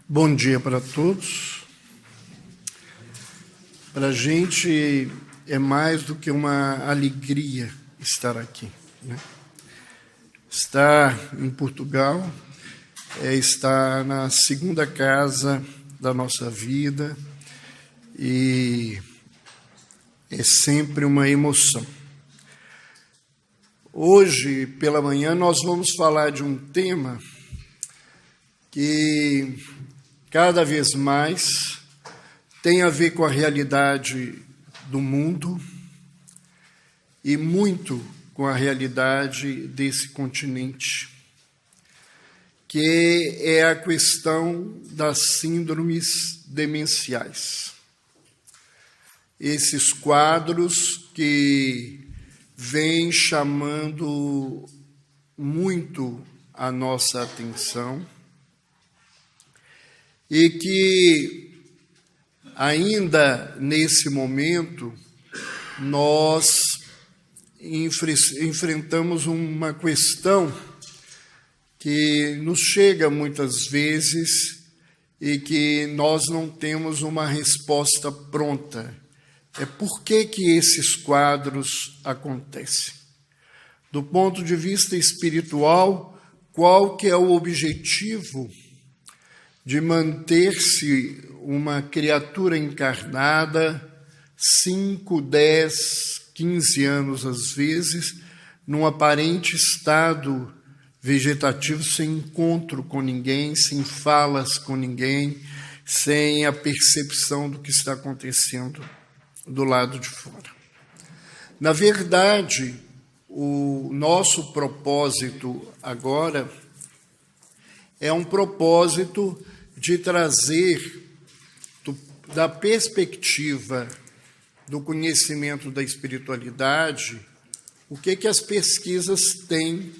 Bom dia para todos. Para a gente é mais do que uma alegria estar aqui, né? Estar em Portugal é estar na segunda casa da nossa vida e é sempre uma emoção. Hoje, pela manhã, nós vamos falar de um tema que cada vez mais tem a ver com a realidade do mundo e muito com a realidade desse continente, que é a questão das síndromes demenciais. Esses quadros que vêm chamando muito a nossa atenção e que, ainda nesse momento, nós enfrentamos uma questão que nos chega muitas vezes e que nós não temos uma resposta pronta. É por que esses quadros acontecem? Do ponto de vista espiritual, qual que é o objetivo de manter-se uma criatura encarnada 5, 10, 15 anos, às vezes, num aparente estado vegetativo, sem encontro com ninguém, sem falas com ninguém, sem a percepção do que está acontecendo do lado de fora. Na verdade, o nosso propósito agora é um propósito de trazer, da perspectiva do conhecimento da espiritualidade, o que as pesquisas têm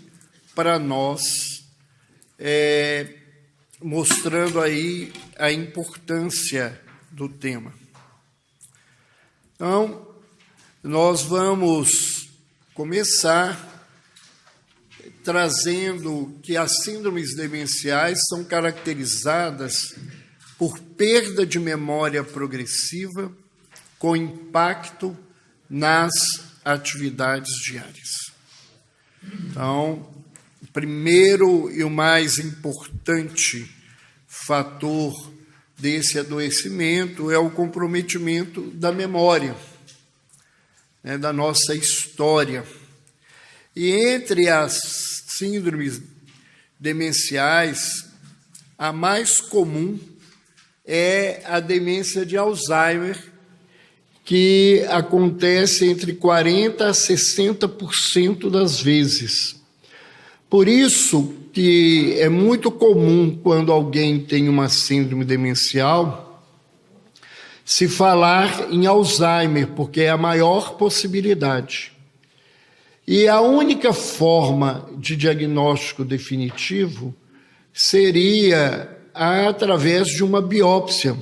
para nós, mostrando aí a importância do tema. Então, nós vamos começar trazendo que as síndromes demenciais são caracterizadas por perda de memória progressiva com impacto nas atividades diárias. Então, o primeiro e o mais importante fator desse adoecimento é o comprometimento da memória, né, da nossa história. E entre as síndromes demenciais, a mais comum é a demência de Alzheimer, que acontece entre 40% a 60% das vezes. Por isso que é muito comum, quando alguém tem uma síndrome demencial, se falar em Alzheimer, porque é a maior possibilidade. E a única forma de diagnóstico definitivo seria através de uma biópsia.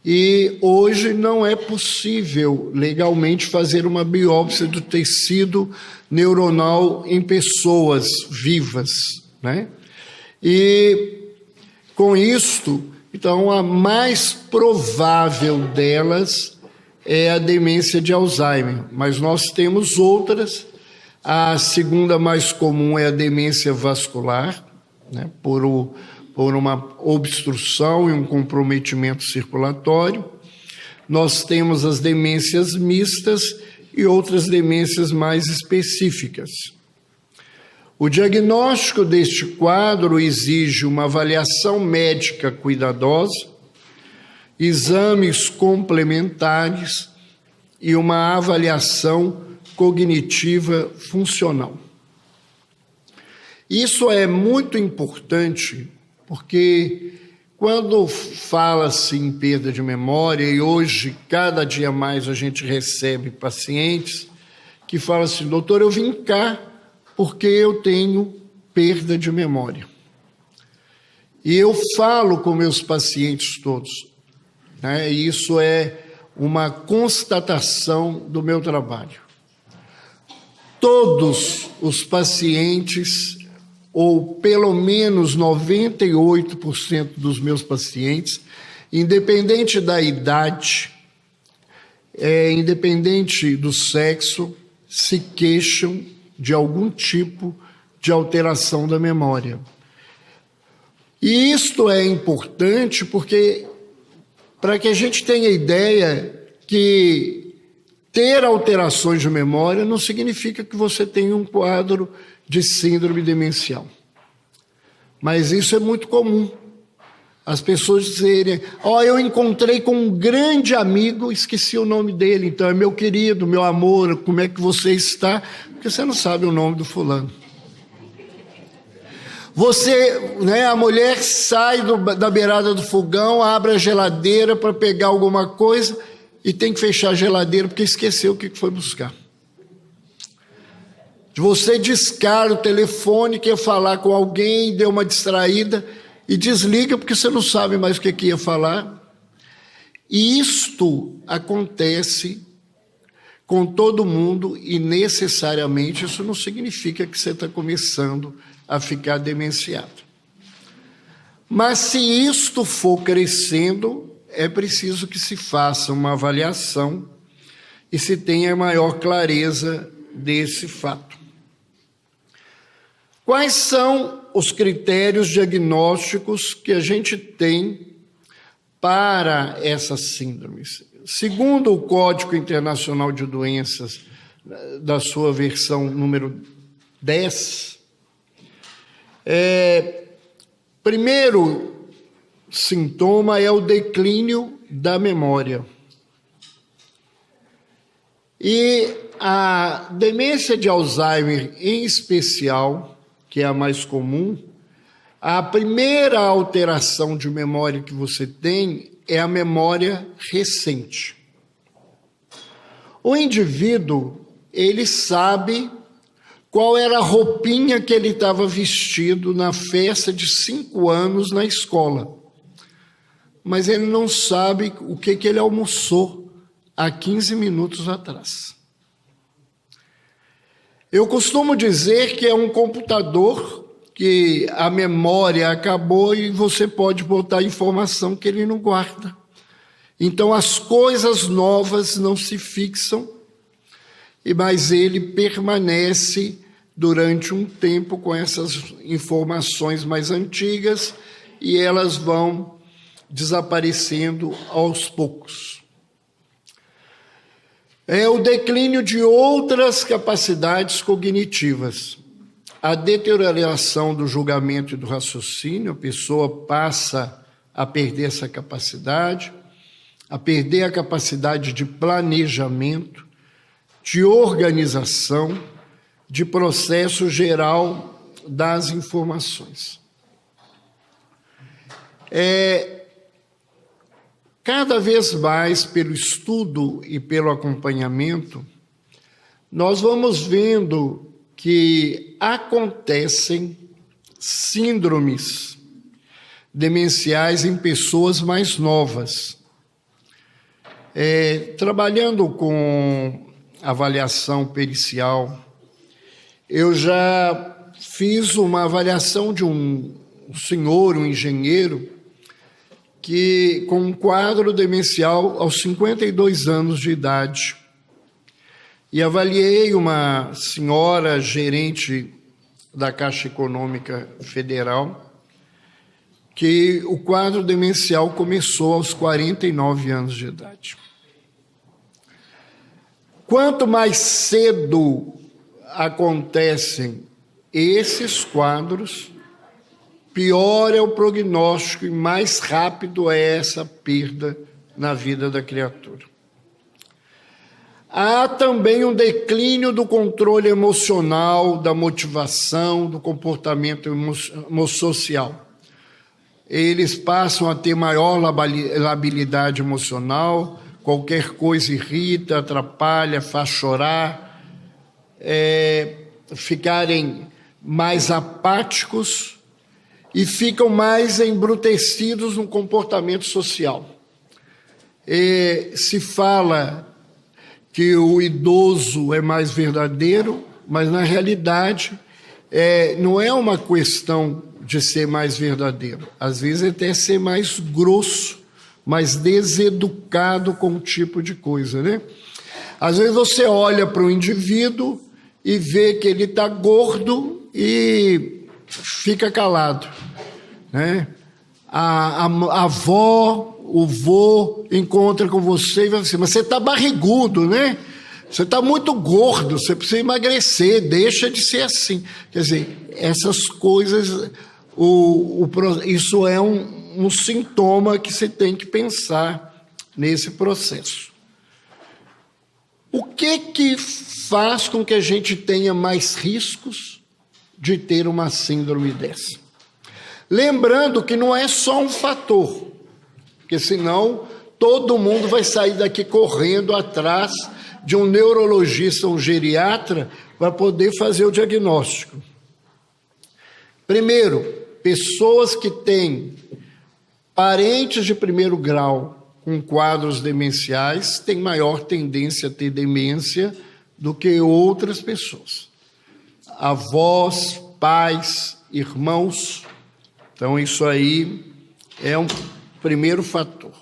E hoje não é possível legalmente fazer uma biópsia do tecido neuronal em pessoas vivas, né? E com isto, então, a mais provável delas é a demência de Alzheimer, mas nós temos outras. A segunda mais comum é a demência vascular, né, por uma obstrução e um comprometimento circulatório. Nós temos as demências mistas e outras demências mais específicas. O diagnóstico deste quadro exige uma avaliação médica cuidadosa, exames complementares e uma avaliação cognitiva funcional. Isso é muito importante porque quando fala-se em perda de memória, e hoje cada dia mais a gente recebe pacientes que falam assim: doutor, eu vim cá porque eu tenho perda de memória. E eu falo com meus pacientes todos, né? Isso é uma constatação do meu trabalho. Todos os pacientes ou pelo menos 98% dos meus pacientes, independente da idade, independente do sexo, se queixam de algum tipo de alteração da memória. E isto é importante porque, para que a gente tenha ideia que ter alterações de memória não significa que você tenha um quadro de síndrome demencial. Mas isso é muito comum. As pessoas dizerem, eu encontrei com um grande amigo, esqueci o nome dele, então é meu querido, meu amor, como é que você está? Porque você não sabe o nome do fulano. A mulher sai da beirada do fogão, abre a geladeira para pegar alguma coisa e tem que fechar a geladeira porque esqueceu o que foi buscar. Você descarga o telefone, quer falar com alguém, deu uma distraída e desliga porque você não sabe mais o que ia falar. E isto acontece com todo mundo e necessariamente isso não significa que você está começando a ficar demenciado. Mas se isto for crescendo, é preciso que se faça uma avaliação e se tenha maior clareza desse fato. Quais são os critérios diagnósticos que a gente tem para essas síndromes? Segundo o Código Internacional de Doenças, da sua versão número 10, primeiro sintoma é o declínio da memória. E a demência de Alzheimer, em especial, que é a mais comum, a primeira alteração de memória que você tem é a memória recente. O indivíduo, ele sabe qual era a roupinha que ele estava vestido na festa de 5 anos na escola. Mas ele não sabe o que ele almoçou há 15 minutos atrás. Eu costumo dizer que é um computador que a memória acabou e você pode botar informação que ele não guarda. Então, as coisas novas não se fixam, mas ele permanece durante um tempo com essas informações mais antigas e elas vão desaparecendo aos poucos. É o declínio de outras capacidades cognitivas. A deterioração do julgamento e do raciocínio, a pessoa passa a perder essa capacidade, a perder a capacidade de planejamento, de organização, de processo geral das informações. Cada vez mais, pelo estudo e pelo acompanhamento, nós vamos vendo que acontecem síndromes demenciais em pessoas mais novas. Trabalhando com avaliação pericial, eu já fiz uma avaliação de um senhor, um engenheiro, que com um quadro demencial aos 52 anos de idade. E avaliei uma senhora gerente da Caixa Econômica Federal, que o quadro demencial começou aos 49 anos de idade. Quanto mais cedo acontecem esses quadros, pior é o prognóstico e mais rápido é essa perda na vida da criatura. Há também um declínio do controle emocional, da motivação, do comportamento social. Eles passam a ter maior labilidade emocional, qualquer coisa irrita, atrapalha, faz chorar, ficarem mais apáticos e ficam mais embrutecidos no comportamento social. Se fala que o idoso é mais verdadeiro, mas na realidade não é uma questão de ser mais verdadeiro. Às vezes é até ser mais grosso, mais deseducado com um tipo de coisa, né? Às vezes você olha para o indivíduo e vê que ele está gordo e fica calado, né? A avó, o vô encontra com você e fala assim, mas você está barrigudo, né? Você está muito gordo, você precisa emagrecer, deixa de ser assim. Quer dizer, essas coisas, isso é um sintoma que você tem que pensar nesse processo. O que faz com que a gente tenha mais riscos de ter uma síndrome dessa? Lembrando que não é só um fator, porque senão todo mundo vai sair daqui correndo atrás de um neurologista, um geriatra, para poder fazer o diagnóstico. Primeiro, pessoas que têm parentes de primeiro grau com quadros demenciais têm maior tendência a ter demência do que outras pessoas. Avós, pais, irmãos. Então, isso aí é um primeiro fator.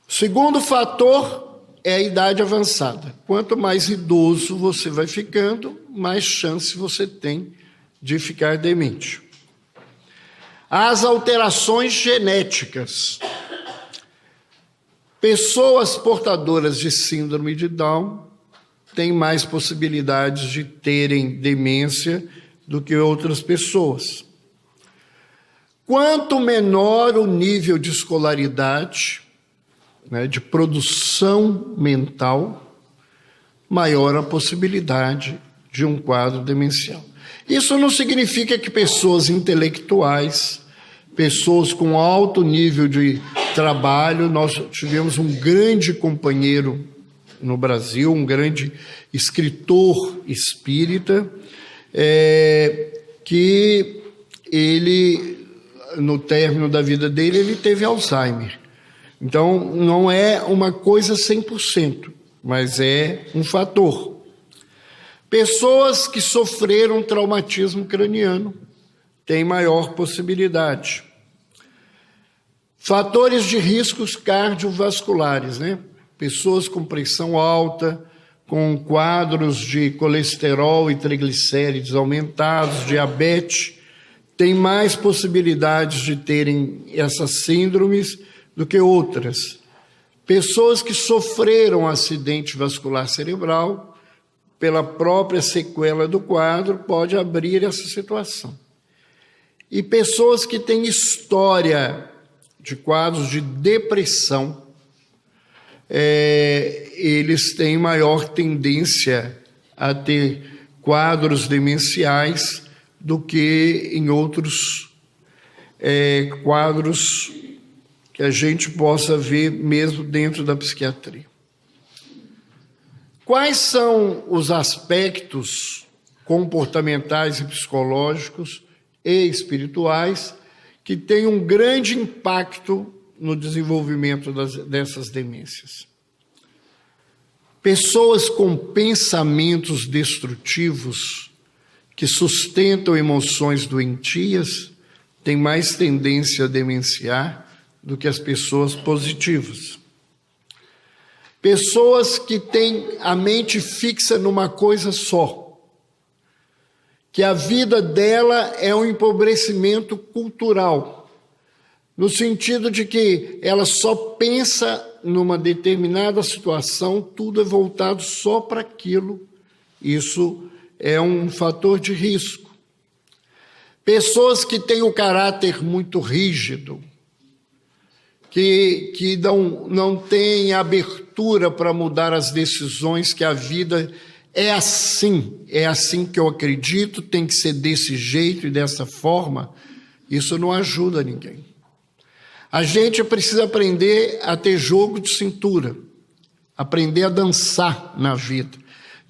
O segundo fator é a idade avançada. Quanto mais idoso você vai ficando, mais chance você tem de ficar demente. As alterações genéticas. Pessoas portadoras de síndrome de Down têm mais possibilidades de terem demência do que outras pessoas. Quanto menor o nível de escolaridade, né, de produção mental, maior a possibilidade de um quadro demencial. Isso não significa que pessoas intelectuais, pessoas com alto nível de trabalho, nós tivemos um grande companheiro no Brasil, um grande escritor espírita, que ele, no término da vida dele, ele teve Alzheimer. Então, não é uma coisa 100%, mas é um fator. Pessoas que sofreram traumatismo craniano têm maior possibilidade. Fatores de riscos cardiovasculares, né? Pessoas com pressão alta, com quadros de colesterol e triglicérides aumentados, diabetes, têm mais possibilidades de terem essas síndromes do que outras. Pessoas que sofreram acidente vascular cerebral, pela própria sequela do quadro, pode abrir essa situação. E pessoas que têm história de quadros de depressão, eles têm maior tendência a ter quadros demenciais do que em outros quadros que a gente possa ver mesmo dentro da psiquiatria. Quais são os aspectos comportamentais e psicológicos e espirituais que têm um grande impacto no desenvolvimento dessas demências? Pessoas com pensamentos destrutivos que sustentam emoções doentias têm mais tendência a demenciar do que as pessoas positivas. Pessoas que têm a mente fixa numa coisa só, que a vida dela é um empobrecimento cultural, no sentido de que ela só pensa numa determinada situação, tudo é voltado só para aquilo. Isso é um fator de risco. Pessoas que têm o caráter muito rígido, que não têm abertura para mudar as decisões, que a vida é assim que eu acredito, tem que ser desse jeito e dessa forma, isso não ajuda ninguém. A gente precisa aprender a ter jogo de cintura, aprender a dançar na vida,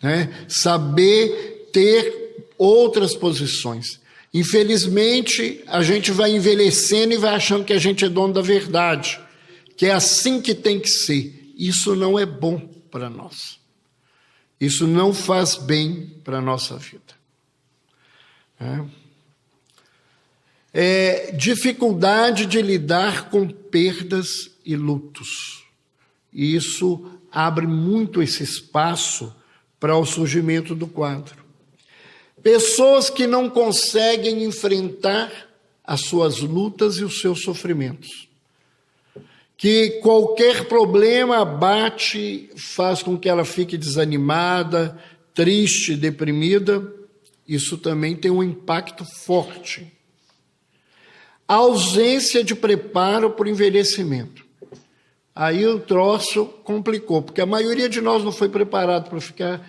né? Saber ter outras posições. Infelizmente, a gente vai envelhecendo e vai achando que a gente é dono da verdade, que é assim que tem que ser. Isso não é bom para nós. Isso não faz bem para a nossa vida. Dificuldade de lidar com perdas e lutos. E isso abre muito esse espaço para o surgimento do quadro. Pessoas que não conseguem enfrentar as suas lutas e os seus sofrimentos. Que qualquer problema abate, faz com que ela fique desanimada, triste, deprimida. Isso também tem um impacto forte. A ausência de preparo para o envelhecimento. Aí o troço complicou, porque a maioria de nós não foi preparado para ficar...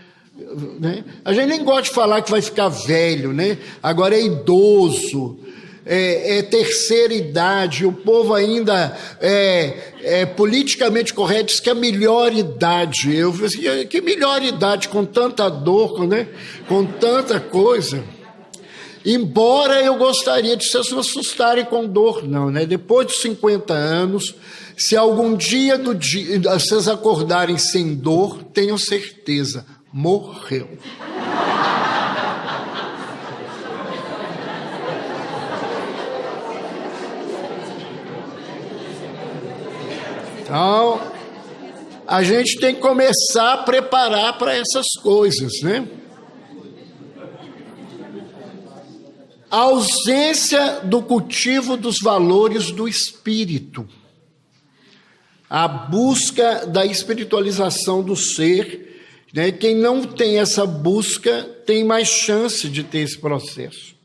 Né? A gente nem gosta de falar que vai ficar velho, né? Agora é idoso, é terceira idade, o povo ainda é politicamente correto, diz que é a melhor idade. Eu falei assim, que melhor idade, com tanta dor, né? Com tanta coisa. Embora eu gostaria de vocês não assustarem com dor, não, né? Depois de 50 anos, se algum dia do dia vocês acordarem sem dor, tenham certeza, morreu. Então, a gente tem que começar a preparar para essas coisas, né? A ausência do cultivo dos valores do espírito. A busca da espiritualização do ser, né? Quem não tem essa busca tem mais chance de ter esse processo.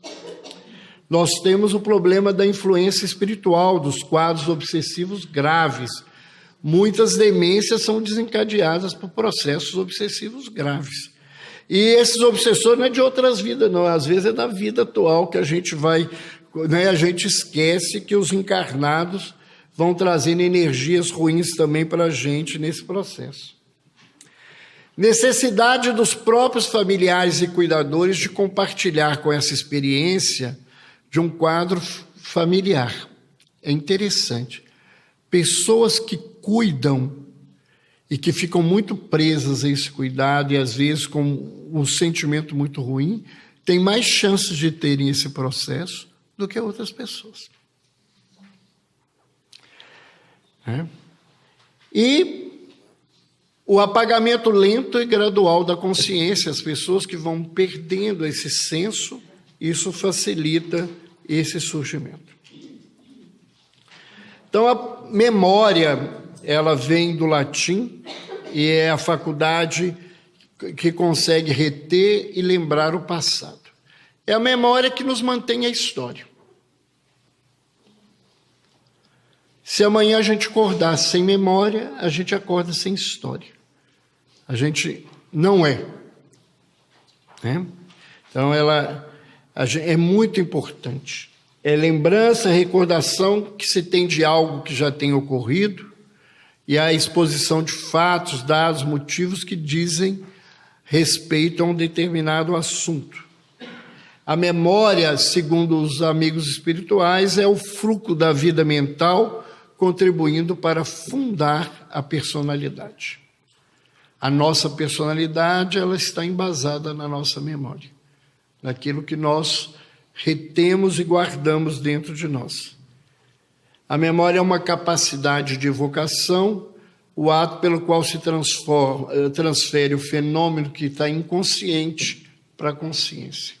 Nós temos o problema da influência espiritual, dos quadros obsessivos graves. Muitas demências são desencadeadas por processos obsessivos graves. E esses obsessores não é de outras vidas, não. Às vezes é da vida atual que a gente vai... Né, a gente esquece que os encarnados vão trazendo energias ruins também para a gente nesse processo. Necessidade dos próprios familiares e cuidadores de compartilhar com essa experiência de um quadro familiar. É interessante. Pessoas que cuidam e que ficam muito presas a esse cuidado e às vezes com um sentimento muito ruim, têm mais chances de terem esse processo do que outras pessoas. E o apagamento lento e gradual da consciência, as pessoas que vão perdendo esse senso, isso facilita esse surgimento. Então, a memória, ela vem do latim e é a faculdade que consegue reter e lembrar o passado. É a memória que nos mantém a história. Se amanhã a gente acordar sem memória, a gente acorda sem história. A gente não é. Né? Então, ela é muito importante. É lembrança, recordação que se tem de algo que já tem ocorrido e a exposição de fatos, dados, motivos que dizem respeito a um determinado assunto. A memória, segundo os amigos espirituais, é o fruto da vida mental, contribuindo para fundar a personalidade. A nossa personalidade, ela está embasada na nossa memória, naquilo que nós retemos e guardamos dentro de nós. A memória é uma capacidade de evocação, o ato pelo qual se transfere o fenômeno que está inconsciente para a consciência.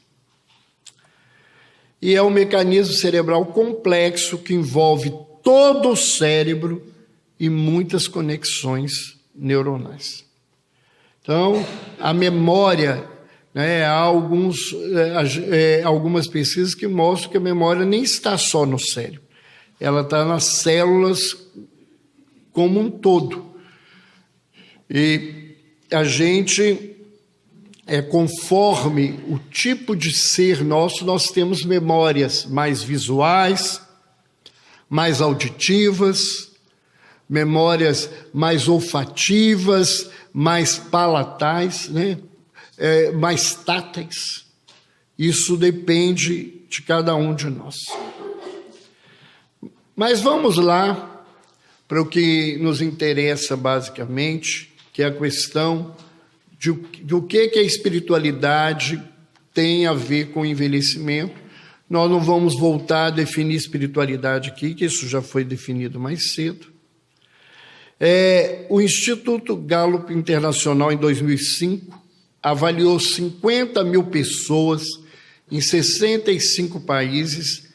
E é um mecanismo cerebral complexo que envolve todo o cérebro e muitas conexões neuronais. Então, a memória, né, há algumas pesquisas que mostram que a memória nem está só no cérebro, ela está nas células como um todo. E a gente, conforme o tipo de ser nosso, nós temos memórias mais visuais, mais auditivas, memórias mais olfativas, mais palatais, né? Mais táteis. Isso depende de cada um de nós. Mas vamos lá para o que nos interessa basicamente, que é a questão do que a espiritualidade tem a ver com o envelhecimento. Nós não vamos voltar a definir espiritualidade aqui, que isso já foi definido mais cedo. O Instituto Gallup Internacional, em 2005, avaliou 50 mil pessoas em 65 países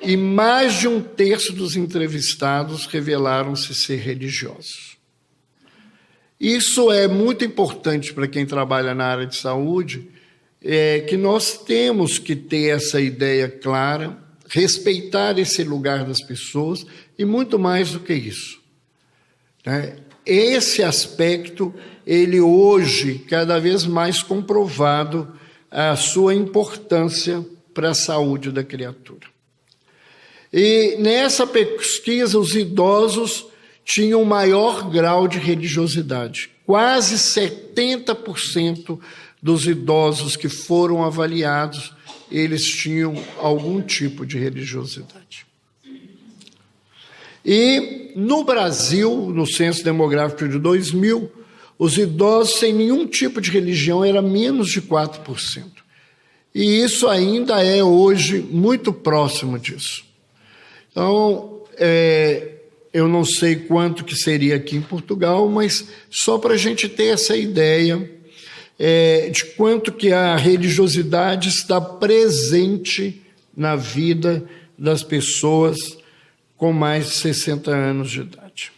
e mais de um terço dos entrevistados revelaram-se ser religiosos. Isso é muito importante para quem trabalha na área de saúde, que nós temos que ter essa ideia clara, respeitar esse lugar das pessoas e muito mais do que isso. Esse aspecto, ele hoje, cada vez mais comprovado a sua importância para a saúde da criatura. E nessa pesquisa, os idosos tinham maior grau de religiosidade. Quase 70% dos idosos que foram avaliados, eles tinham algum tipo de religiosidade. E no Brasil, no Censo Demográfico de 2000, os idosos sem nenhum tipo de religião era menos de 4%. E isso ainda é hoje muito próximo disso. Então, eu não sei quanto que seria aqui em Portugal, mas só para a gente ter essa ideia de quanto que a religiosidade está presente na vida das pessoas com mais de 60 anos de idade.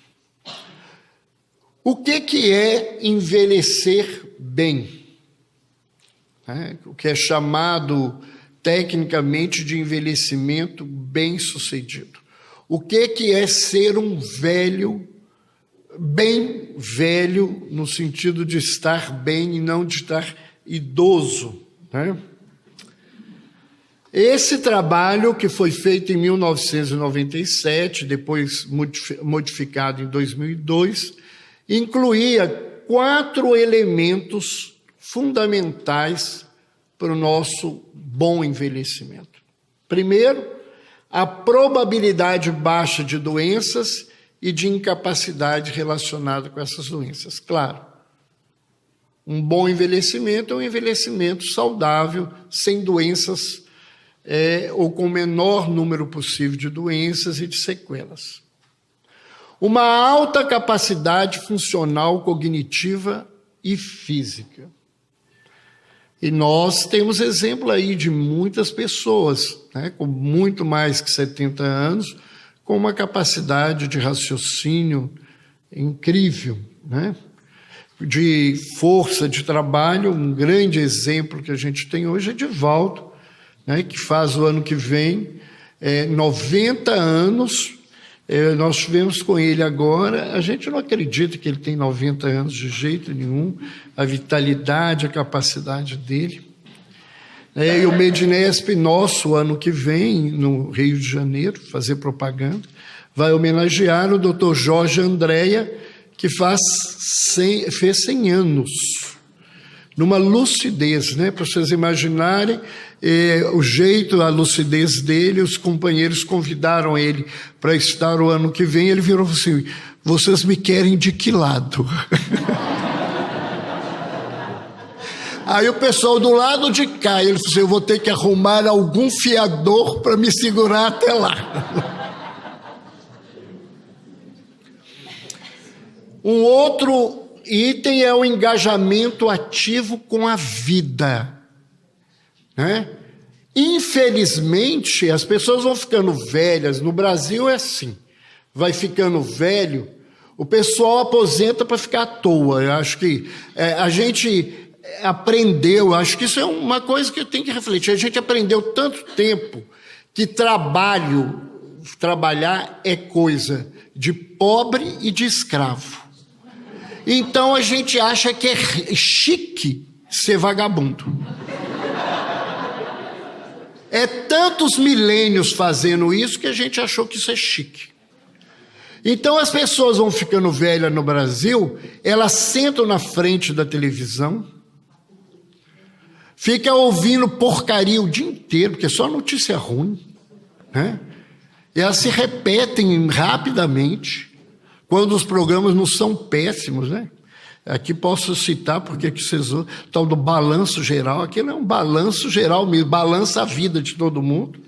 O que é envelhecer bem? O que é chamado tecnicamente de envelhecimento bem-sucedido. O que é ser um velho, bem velho, no sentido de estar bem e não de estar idoso, Esse trabalho, que foi feito em 1997, depois modificado em 2002, incluía 4 elementos fundamentais para o nosso bom envelhecimento. Primeiro, a probabilidade baixa de doenças e de incapacidade relacionada com essas doenças. Claro, um bom envelhecimento é um envelhecimento saudável, sem doenças, ou com o menor número possível de doenças e de sequelas. Uma alta capacidade funcional, cognitiva e física. E nós temos exemplo aí de muitas pessoas, com muito mais que 70 anos, com uma capacidade de raciocínio incrível, de força de trabalho. Um grande exemplo que a gente tem hoje é Divaldo, que faz o ano que vem 90 anos. Nós estivemos com ele agora, a gente não acredita que ele tem 90 anos de jeito nenhum, a vitalidade, a capacidade dele. E o Medinesp nosso, ano que vem, no Rio de Janeiro, fazer propaganda, vai homenagear o Dr. Jorge Andréa, que fez 100 anos, numa lucidez, para vocês imaginarem o jeito, a lucidez dele. Os companheiros convidaram ele para estar o ano que vem, ele virou assim: vocês me querem de que lado? Aí o pessoal do lado de cá, ele falou assim: eu vou ter que arrumar algum fiador para me segurar até lá. Um outro item é o engajamento ativo com a vida. Infelizmente, as pessoas vão ficando velhas. No Brasil é assim: vai ficando velho, o pessoal aposenta para ficar à toa. Eu acho que a gente aprendeu, acho que isso é uma coisa que eu tenho que refletir. A gente aprendeu tanto tempo que trabalhar é coisa de pobre e de escravo. Então a gente acha que é chique ser vagabundo. É tantos milênios fazendo isso que a gente achou que isso é chique. Então as pessoas vão ficando velhas no Brasil, elas sentam na frente da televisão, ficam ouvindo porcaria o dia inteiro, porque é só notícia ruim, E elas se repetem rapidamente, quando os programas não são péssimos, Aqui posso citar, porque aqui vocês o tal do balanço geral, aquilo é um balanço geral mesmo, balança a vida de todo mundo.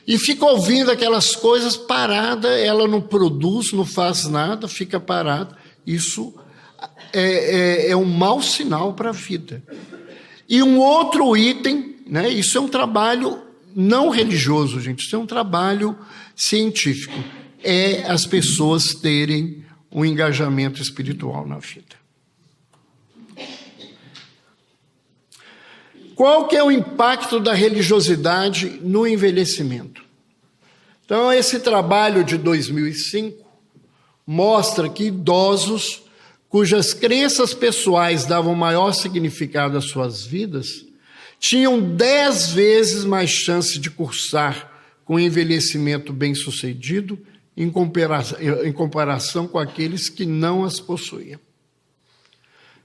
E fica ouvindo aquelas coisas parada, ela não produz, não faz nada, fica parada. Isso é um mau sinal para a vida. E um outro item, né, isso é um trabalho não religioso, gente, isso é um trabalho científico, é as pessoas terem um engajamento espiritual na vida. Qual que é o impacto da religiosidade no envelhecimento? Então, esse trabalho de 2005 mostra que idosos cujas crenças pessoais davam maior significado às suas vidas tinham 10 vezes mais chance de cursar com envelhecimento bem-sucedido em comparação com aqueles que não as possuíam.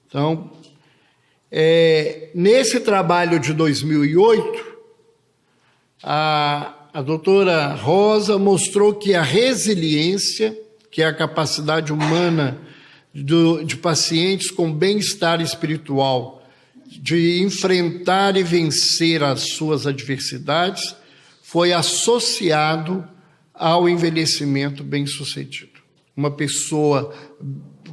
Então, nesse trabalho de 2008, a doutora Rosa mostrou que a resiliência, que é a capacidade humana de pacientes com bem-estar espiritual, de enfrentar e vencer as suas adversidades, foi associado ao envelhecimento bem-sucedido. Uma pessoa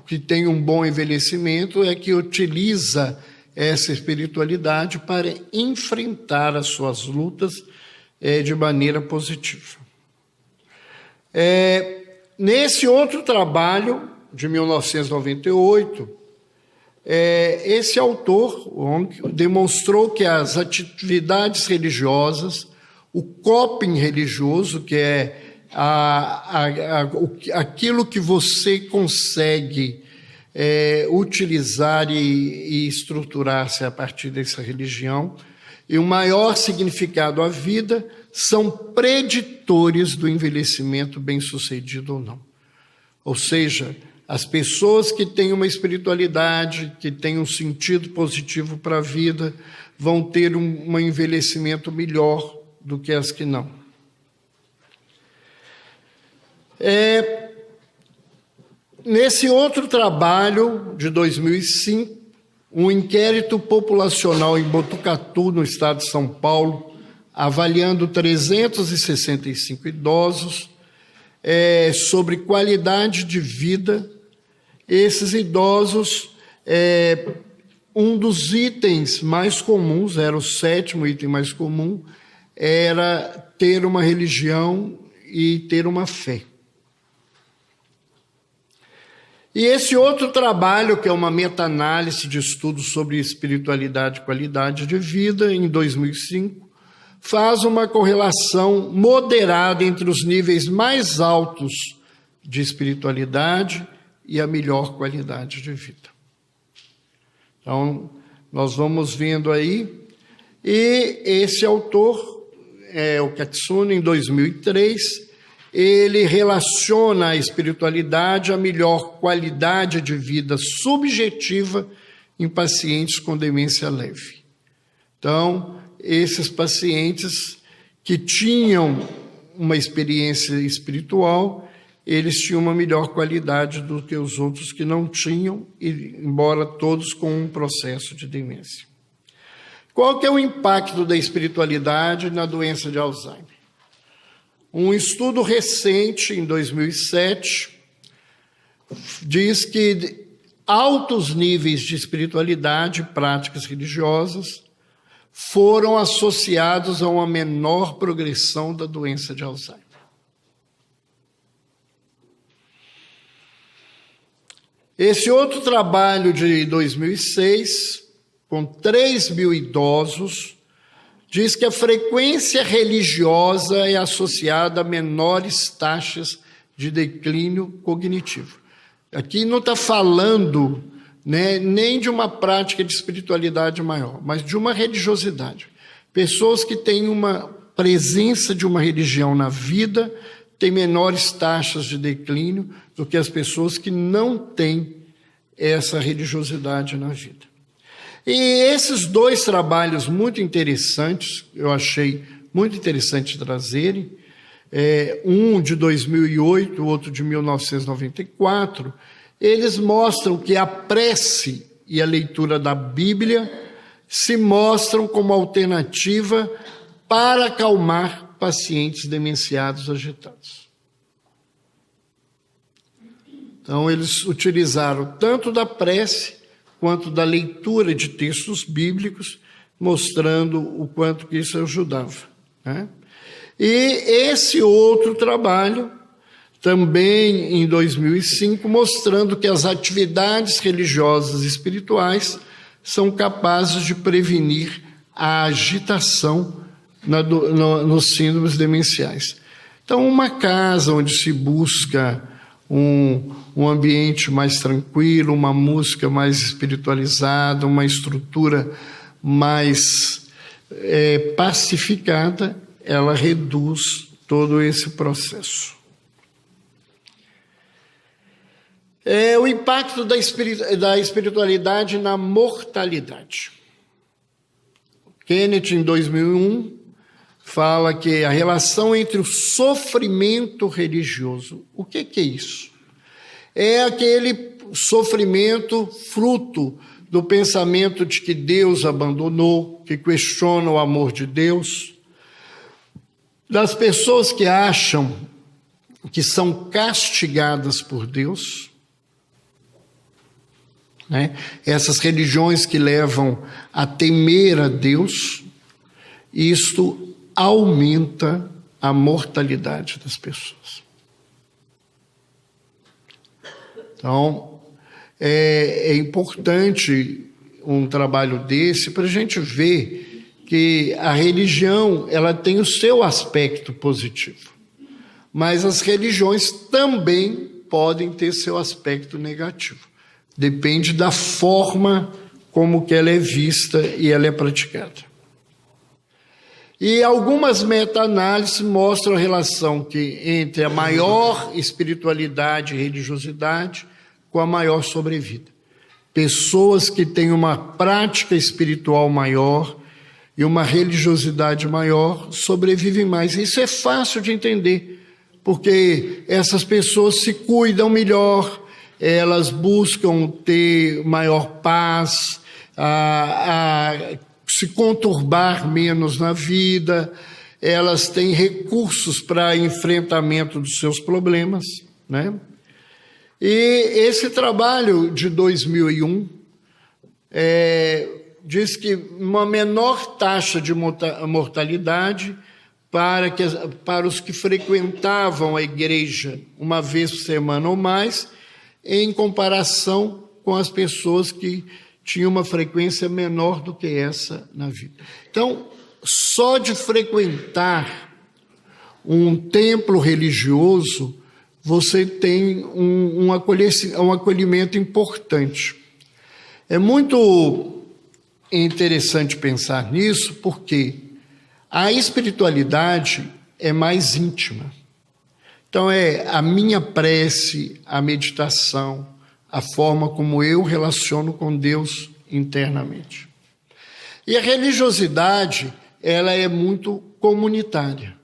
que tem um bom envelhecimento é que utiliza essa espiritualidade para enfrentar as suas lutas de maneira positiva. Nesse outro trabalho, de 1998, esse autor demonstrou que as atividades religiosas, o coping religioso, que é aquilo que você consegue utilizar e estruturar-se a partir dessa religião, e o maior significado à vida, são preditores do envelhecimento bem-sucedido ou não. Ou seja, as pessoas que têm uma espiritualidade, que têm um sentido positivo para a vida, vão ter um envelhecimento melhor do que as que não. Nesse outro trabalho, de 2005, um inquérito populacional em Botucatu, no estado de São Paulo, avaliando 365 idosos, sobre qualidade de vida. Esses idosos, um dos itens mais comuns, era o 7º item mais comum, era ter uma religião e ter uma fé. E esse outro trabalho, que é uma meta-análise de estudos sobre espiritualidade e qualidade de vida, em 2005, faz uma correlação moderada entre os níveis mais altos de espiritualidade e a melhor qualidade de vida. Então, nós vamos vendo aí, e esse autor, o Katsune, em 2003, ele relaciona a espiritualidade à melhor qualidade de vida subjetiva em pacientes com demência leve. Então, esses pacientes que tinham uma experiência espiritual, eles tinham uma melhor qualidade do que os outros que não tinham, embora todos com um processo de demência. Qual que é o impacto da espiritualidade na doença de Alzheimer? Um estudo recente, em 2007, diz que altos níveis de espiritualidade e práticas religiosas foram associados a uma menor progressão da doença de Alzheimer. Esse outro trabalho de 2006, com 3.000 idosos, diz que a frequência religiosa é associada a menores taxas de declínio cognitivo. Aqui não está falando, nem de uma prática de espiritualidade maior, mas de uma religiosidade. Pessoas que têm uma presença de uma religião na vida têm menores taxas de declínio do que as pessoas que não têm essa religiosidade na vida. E esses dois trabalhos muito interessantes, eu achei muito interessante trazerem, um de 2008, o outro de 1994, eles mostram que a prece e a leitura da Bíblia se mostram como alternativa para acalmar pacientes demenciados agitados. Então, eles utilizaram tanto da prece quanto da leitura de textos bíblicos, mostrando o quanto que isso ajudava, né? E esse outro trabalho, também em 2005, mostrando que as atividades religiosas e espirituais são capazes de prevenir a agitação nos síndromes demenciais. Então, uma casa onde se busca um ambiente mais tranquilo, uma música mais espiritualizada, uma estrutura mais pacificada, ela reduz todo esse processo. O impacto da espiritualidade na mortalidade. Kenneth, em 2001, fala que a relação entre o sofrimento religioso, o que é isso? É aquele sofrimento fruto do pensamento de que Deus abandonou, que questiona o amor de Deus, das pessoas que acham que são castigadas por Deus, né? Essas religiões que levam a temer a Deus, isto aumenta a mortalidade das pessoas. Então, é importante um trabalho desse para a gente ver que a religião ela tem o seu aspecto positivo, mas as religiões também podem ter seu aspecto negativo. Depende da forma como que ela é vista e ela é praticada. E algumas meta-análises mostram a relação entre a maior espiritualidade e religiosidade com a maior sobrevida. Pessoas que têm uma prática espiritual maior e uma religiosidade maior sobrevivem mais. Isso é fácil de entender, porque essas pessoas se cuidam melhor, elas buscam ter maior paz, se conturbar menos na vida, elas têm recursos para enfrentamento dos seus problemas, né? E esse trabalho de 2001 diz que uma menor taxa de mortalidade para os que frequentavam a igreja uma vez por semana ou mais, em comparação com as pessoas que tinham uma frequência menor do que essa na vida. Então, só de frequentar um templo religioso, você tem um acolhimento importante. É muito interessante pensar nisso, porque a espiritualidade é mais íntima. Então, é a minha prece, a meditação, a forma como eu relaciono com Deus internamente. E a religiosidade, ela é muito comunitária.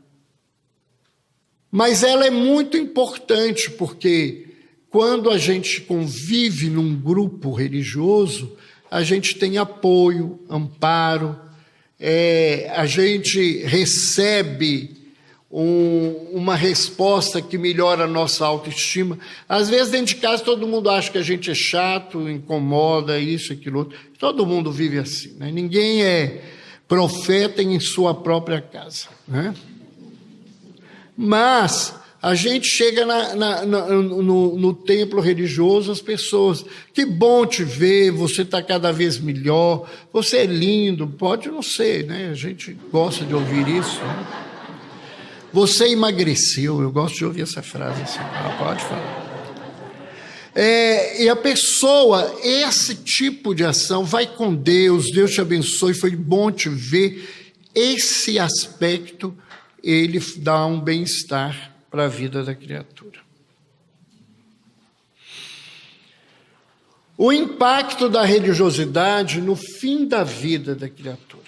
Mas ela é muito importante, porque quando a gente convive num grupo religioso, a gente tem apoio, amparo, a gente recebe uma resposta que melhora a nossa autoestima. Às vezes, dentro de casa, todo mundo acha que a gente é chato, incomoda, isso, aquilo, outro. Todo mundo vive assim, né? Ninguém é profeta em sua própria casa, né? Mas a gente chega no templo religioso, as pessoas, que bom te ver, você está cada vez melhor, você é lindo, pode não ser, né? A gente gosta de ouvir isso, né? Você emagreceu, eu gosto de ouvir essa frase assim, pode falar. E a pessoa, esse tipo de ação, vai com Deus, Deus te abençoe, foi bom te ver, esse aspecto, ele dá um bem-estar para a vida da criatura. O impacto da religiosidade no fim da vida da criatura.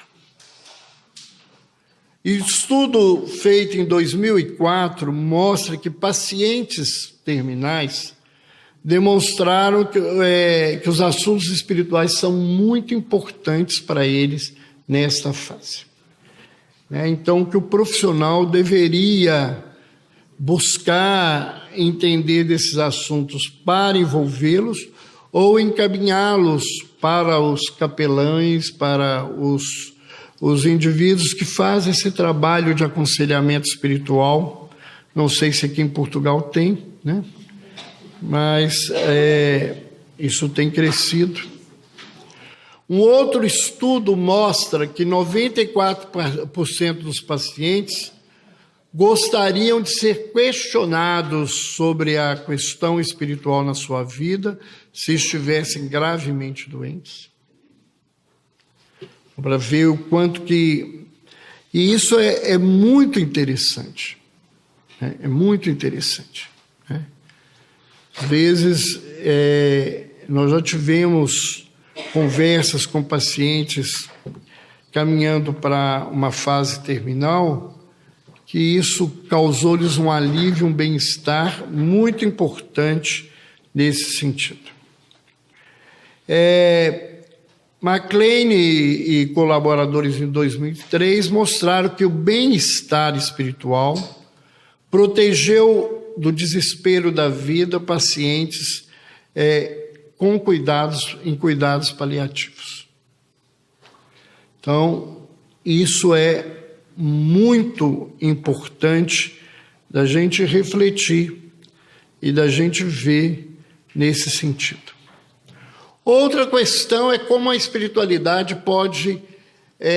Estudo feito em 2004 mostra que pacientes terminais demonstraram que os assuntos espirituais são muito importantes para eles nesta fase. Então, que o profissional deveria buscar entender desses assuntos para envolvê-los ou encaminhá-los para os capelães, para os indivíduos que fazem esse trabalho de aconselhamento espiritual. Não sei se aqui em Portugal tem, né? Mas isso tem crescido. Um outro estudo mostra que 94% dos pacientes gostariam de ser questionados sobre a questão espiritual na sua vida se estivessem gravemente doentes. Para ver o quanto que... E isso é muito interessante. É muito interessante. Às vezes, nós já tivemos conversas com pacientes caminhando para uma fase terminal, que isso causou-lhes um alívio, um bem-estar muito importante nesse sentido. McLean e colaboradores em 2003 mostraram que o bem-estar espiritual protegeu do desespero da vida pacientes em cuidados paliativos. Então, isso é muito importante da gente refletir e da gente ver nesse sentido. Outra questão é como a espiritualidade pode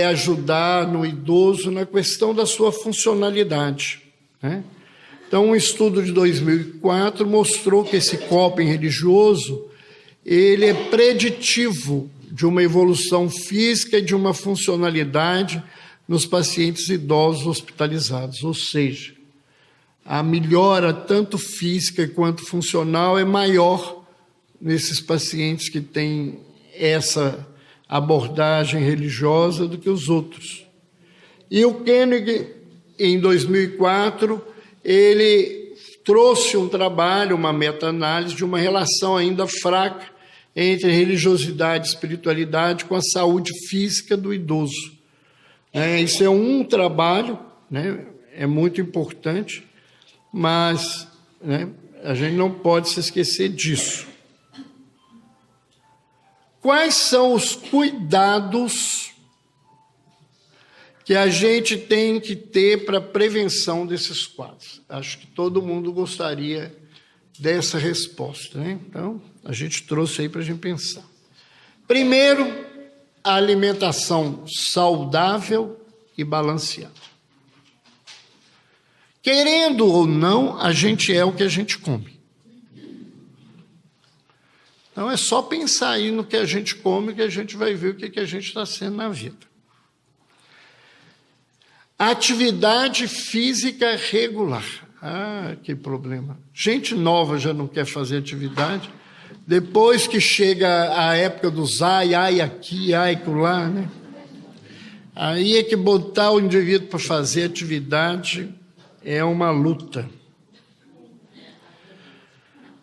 ajudar no idoso na questão da sua funcionalidade, né? Então, um estudo de 2004 mostrou que esse coping religioso, ele é preditivo de uma evolução física e de uma funcionalidade nos pacientes idosos hospitalizados, ou seja, a melhora tanto física quanto funcional é maior nesses pacientes que têm essa abordagem religiosa do que os outros. E o Koenig, em 2004, ele trouxe um trabalho, uma meta-análise de uma relação ainda fraca entre religiosidade e espiritualidade com a saúde física do idoso. Isso é um trabalho, né, é muito importante, mas, né, a gente não pode se esquecer disso. Quais são os cuidados que a gente tem que ter para a prevenção desses quadros? Acho que todo mundo gostaria dessa resposta, né? Então, a gente trouxe aí para a gente pensar. Primeiro, a alimentação saudável e balanceada. Querendo ou não, a gente é o que a gente come. Então, é só pensar aí no que a gente come que a gente vai ver o que a gente está sendo na vida. Atividade física regular. Ah, que problema. Gente nova já não quer fazer atividade. Depois que chega a época dos ai aqui, ai acolá, né? Aí é que botar o indivíduo para fazer atividade é uma luta.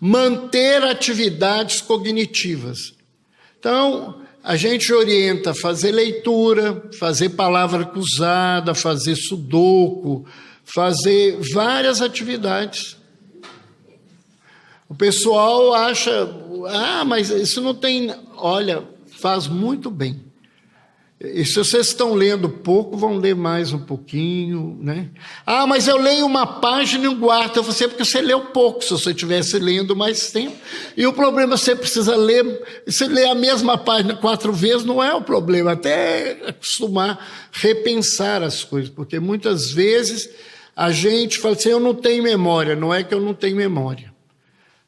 Manter atividades cognitivas. Então, a gente orienta a fazer leitura, fazer palavra cruzada, fazer sudoku, fazer várias atividades. O pessoal acha, mas isso não tem... Olha, faz muito bem. E se vocês estão lendo pouco, vão ler mais um pouquinho, né? Mas eu leio uma página e um guardo. Eu falei, porque você leu pouco, se você estivesse lendo mais tempo. E o problema, você precisa ler, você lê a mesma página 4 vezes, não é o problema, até acostumar, repensar as coisas, porque muitas vezes a gente fala assim, eu não tenho memória. Não é que eu não tenho memória.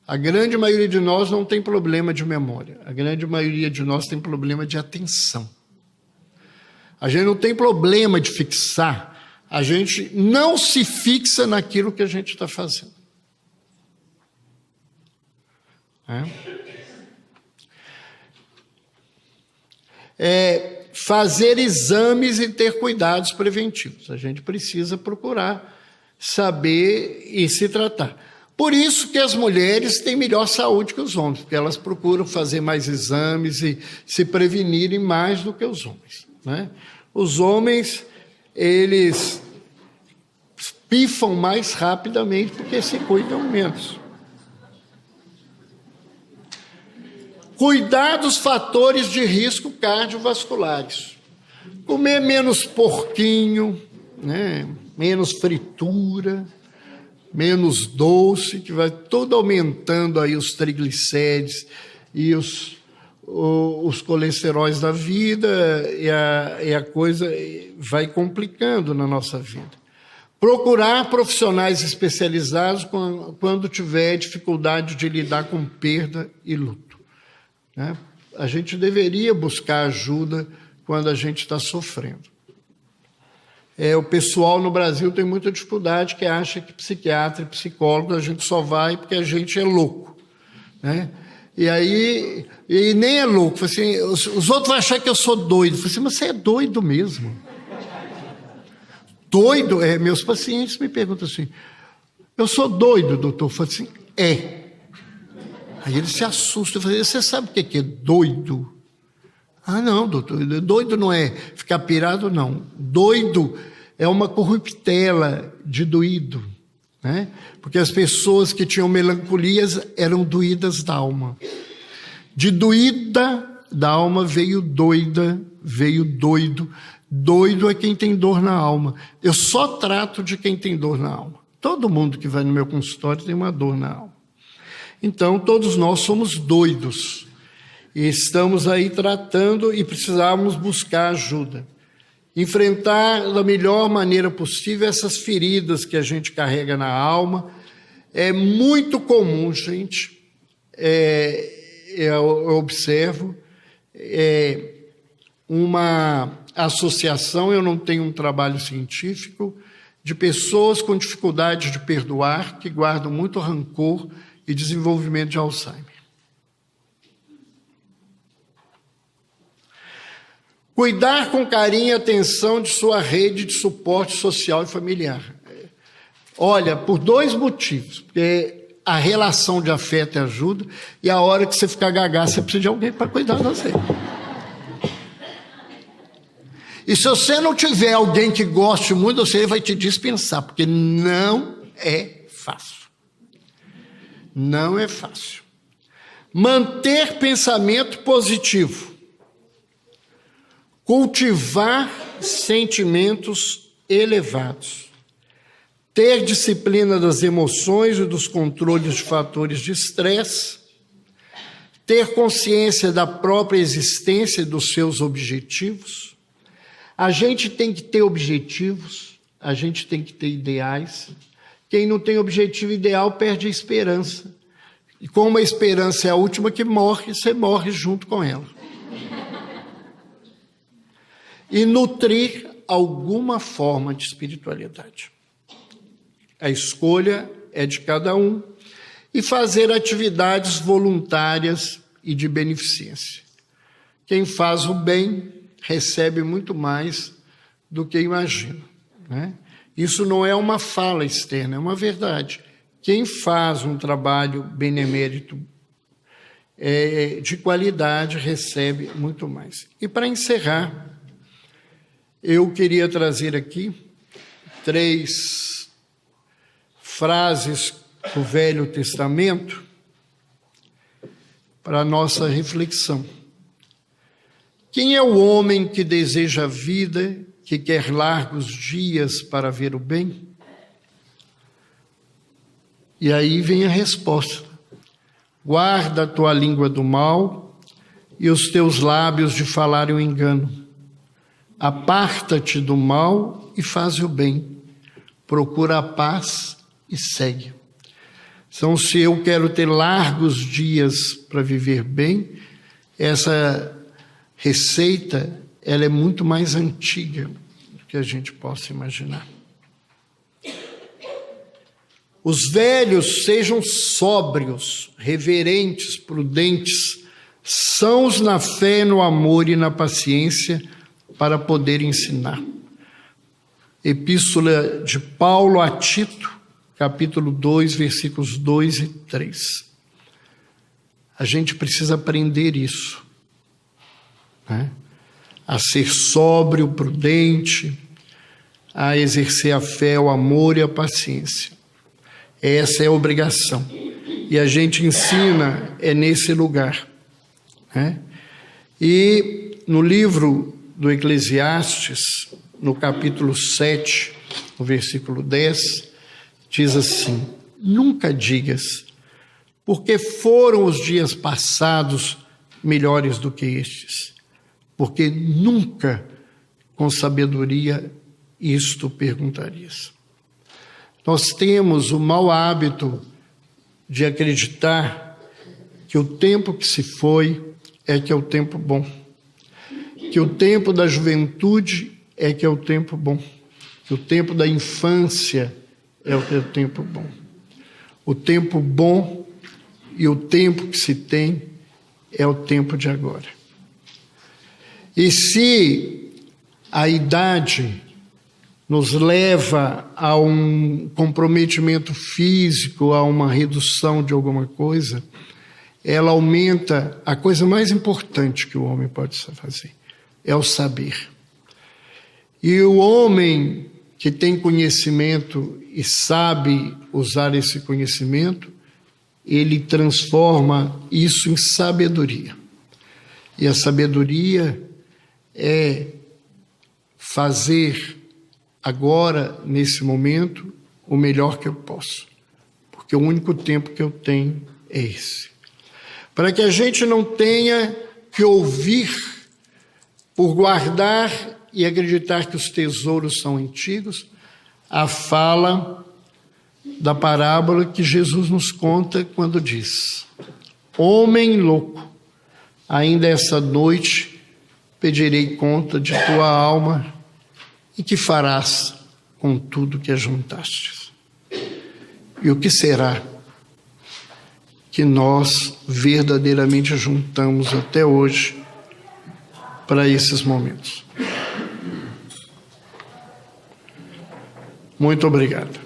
A grande maioria de nós não tem problema de memória. A grande maioria de nós tem problema de atenção. A gente não tem problema de fixar. A gente não se fixa naquilo que a gente está fazendo. Fazer exames e ter cuidados preventivos. A gente precisa procurar saber e se tratar. Por isso que as mulheres têm melhor saúde que os homens, porque elas procuram fazer mais exames e se prevenirem mais do que os homens, né? Os homens, eles pifam mais rapidamente porque se cuidam menos. Cuidar dos fatores de risco cardiovasculares. Comer menos porquinho, né? Menos fritura, menos doce, que vai todo aumentando aí os triglicérides e os colesteróis da vida, e a coisa vai complicando na nossa vida. Procurar profissionais especializados quando tiver dificuldade de lidar com perda e luto, né? A gente deveria buscar ajuda quando a gente está sofrendo. O pessoal no Brasil tem muita dificuldade, que acha que psiquiatra e psicólogo a gente só vai porque a gente é louco, né? E nem é louco. Assim, os outros vão achar que eu sou doido. Eu falei assim, mas você é doido mesmo? Doido? Meus pacientes me perguntam assim, eu sou doido, doutor? Eu falei assim, Aí eles se assustam. Eu falei, você sabe o que é doido? Ah, não, doutor, doido não é ficar pirado, não. Doido é uma corruptela de doído, né? Porque as pessoas que tinham melancolias eram doídas da alma. De doída da alma veio doida, veio doido. Doido é quem tem dor na alma. Eu só trato de quem tem dor na alma. Todo mundo que vai no meu consultório tem uma dor na alma. Então, todos nós somos doidos. E estamos aí tratando e precisamos buscar ajuda. Enfrentar da melhor maneira possível essas feridas que a gente carrega na alma. É muito comum, gente, eu observo, uma associação, eu não tenho um trabalho científico, de pessoas com dificuldade de perdoar, que guardam muito rancor e desenvolvimento de Alzheimer. Cuidar com carinho e atenção de sua rede de suporte social e familiar. Olha, por 2 motivos. Porque a relação de afeto e ajuda, e a hora que você ficar gaga, você precisa de alguém para cuidar de você. E se você não tiver alguém que goste muito, você vai te dispensar, porque não é fácil. Não é fácil. Manter pensamento positivo. Cultivar sentimentos elevados. Ter disciplina das emoções e dos controles de fatores de estresse. Ter consciência da própria existência e dos seus objetivos. A gente tem que ter objetivos, a gente tem que ter ideais. Quem não tem objetivo ideal perde a esperança. E como a esperança é a última que morre, você morre junto com ela. E nutrir alguma forma de espiritualidade. A escolha é de cada um. E fazer atividades voluntárias e de beneficência. Quem faz o bem recebe muito mais do que imagina, né? Isso não é uma fala externa, é uma verdade. Quem faz um trabalho benemérito de qualidade recebe muito mais. E para encerrar, eu queria trazer aqui 3 frases do Velho Testamento para a nossa reflexão. Quem é o homem que deseja a vida, que quer largos dias para ver o bem? E aí vem a resposta. Guarda a tua língua do mal e os teus lábios de falar o engano. Aparta-te do mal e faz o bem. Procura a paz e segue. Então, se eu quero ter largos dias para viver bem, essa receita, ela é muito mais antiga do que a gente possa imaginar. Os velhos sejam sóbrios, reverentes, prudentes, sãos na fé, no amor e na paciência, para poder ensinar. Epístola de Paulo a Tito, capítulo 2, versículos 2 e 3. A gente precisa aprender isso, né? A ser sóbrio, prudente, a exercer a fé, o amor e a paciência. Essa é a obrigação. E a gente ensina nesse lugar, né? E no livro do Eclesiastes, no capítulo 7, no versículo 10, diz assim: nunca digas, porque foram os dias passados melhores do que estes, porque nunca com sabedoria isto perguntarias. Nós temos o mau hábito de acreditar que o tempo que se foi é que é o tempo bom, que o tempo da juventude é que é o tempo bom, que o tempo da infância é o que é o tempo bom. O tempo bom e o tempo que se tem é o tempo de agora. E se a idade nos leva a um comprometimento físico, a uma redução de alguma coisa, ela aumenta a coisa mais importante que o homem pode fazer, é o saber. E o homem que tem conhecimento e sabe usar esse conhecimento, ele transforma isso em sabedoria. E a sabedoria é fazer agora, nesse momento, o melhor que eu posso, porque o único tempo que eu tenho é esse. Para que a gente não tenha que ouvir por guardar e acreditar que os tesouros são antigos, a fala da parábola que Jesus nos conta quando diz: homem louco, ainda essa noite pedirei conta de tua alma, e que farás com tudo que ajuntastes? E o que será que nós verdadeiramente juntamos até hoje para esses momentos? Muito obrigado.